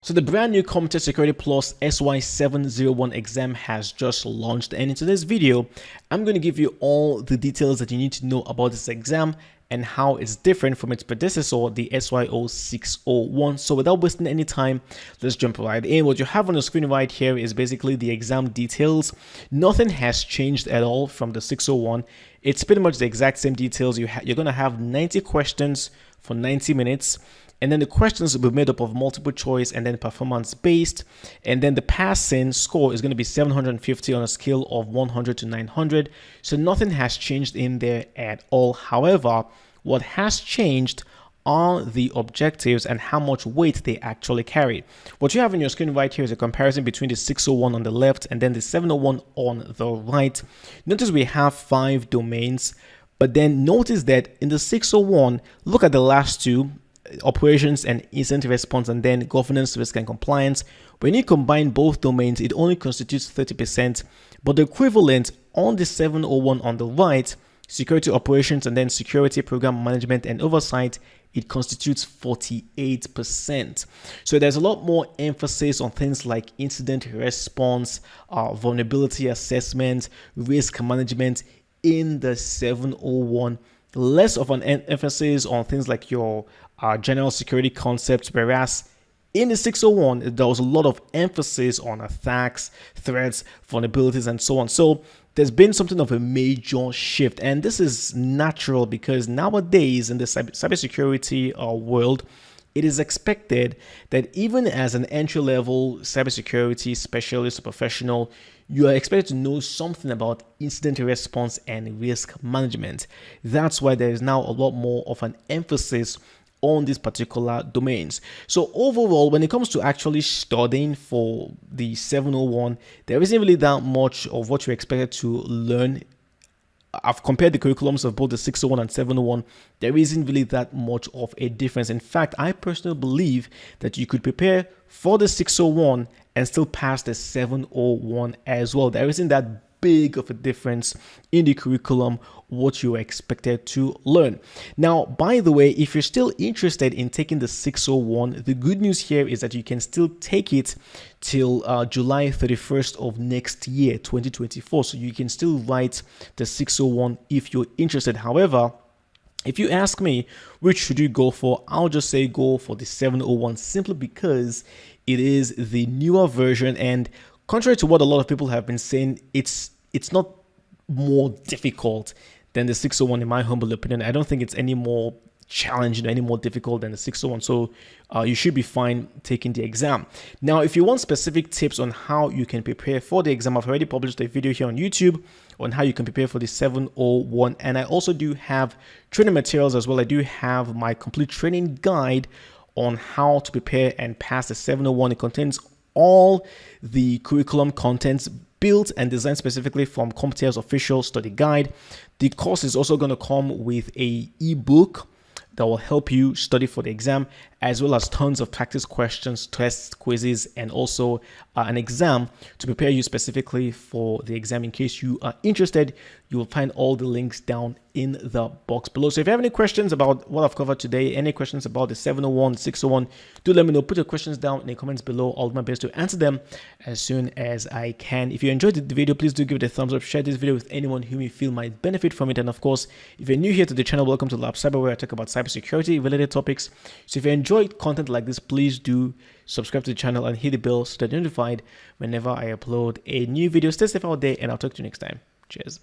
So the brand new CompTIA Security Plus SY0-701 exam has just launched, and in today's video, I'm going to give you all the details that you need to know about this exam and how it's different from its predecessor, the SY0-601. So without wasting any time, let's jump right in. What you have on the screen right here is basically the exam details. Nothing has changed at all from the 601. It's pretty much the exact same details. You're going to have 90 questions for 90 minutes. And then the questions will be made up of multiple choice and then performance based. And then the passing score is going to be 750 on a scale of 100 to 900. So nothing has changed in there at all. However, what has changed are the objectives and how much weight they actually carry. What you have on your screen right here is a comparison between the 601 on the left and then the 701 on the right. Notice we have 5 domains, but then notice that in the 601, look at the last two, operations and incident response, and then governance, risk and compliance. When you combine both domains, it only constitutes 30%, but the equivalent on the 701 on the right, security operations and then security program management and oversight, it constitutes 48%. So there's a lot more emphasis on things like incident response, vulnerability assessment, risk management in the 701. Less of an emphasis on things like your general security concepts, whereas in the 601, there was a lot of emphasis on attacks, threats, vulnerabilities, and so on. So there's been something of a major shift, and this is natural because nowadays in the cybersecurity world, it is expected that even as an entry-level cybersecurity specialist or professional, you are expected to know something about incident response and risk management. That's why there is now a lot more of an emphasis on these particular domains. So overall, when it comes to actually studying for the 701, there isn't really that much of what you're expected to learn. I've compared the curriculums of both the 601 and 701. There isn't really that much of a difference. In fact, I personally believe that you could prepare for the 601 and still pass the 701 as well. There isn't that big of a difference in the curriculum, what you are expected to learn. Now, by the way, if you're still interested in taking the 601, the good news here is that you can still take it till July 31st of next year, 2024. So you can still write the 601 if you're interested. However, if you ask me which should you go for, I'll just say go for the 701 simply because it is the newer version, and contrary to what a lot of people have been saying, it's not more difficult than the 601 in my humble opinion. I don't think it's any more challenging, any more difficult than the 601. So you should be fine taking the exam. Now, if you want specific tips on how you can prepare for the exam, I've already published a video here on YouTube on how you can prepare for the 701. And I also do have training materials as well. I do have my complete training guide on how to prepare and pass the 701. It contains all the curriculum contents built and designed specifically from CompTIA's official study guide. The course is also going to come with a ebook that will help you study for the exam, as well as tons of practice questions, tests, quizzes, and also an exam to prepare you specifically for the exam. In case you are interested, you will find all the links down in the box below. So if you have any questions about what I've covered today, any questions about the 701, 601, do let me know. Put your questions down in the comments below. I'll do my best to answer them as soon as I can. If you enjoyed the video, please do give it a thumbs up. Share this video with anyone whom you feel might benefit from it. And of course, if you're new here to the channel, welcome to Lab Cyber, where I talk about cybersecurity related topics. So if you enjoyed content like this, please do subscribe to the channel and hit the bell so that you're notified whenever I upload a new video. Stay safe out there, and I'll talk to you next time. Cheers.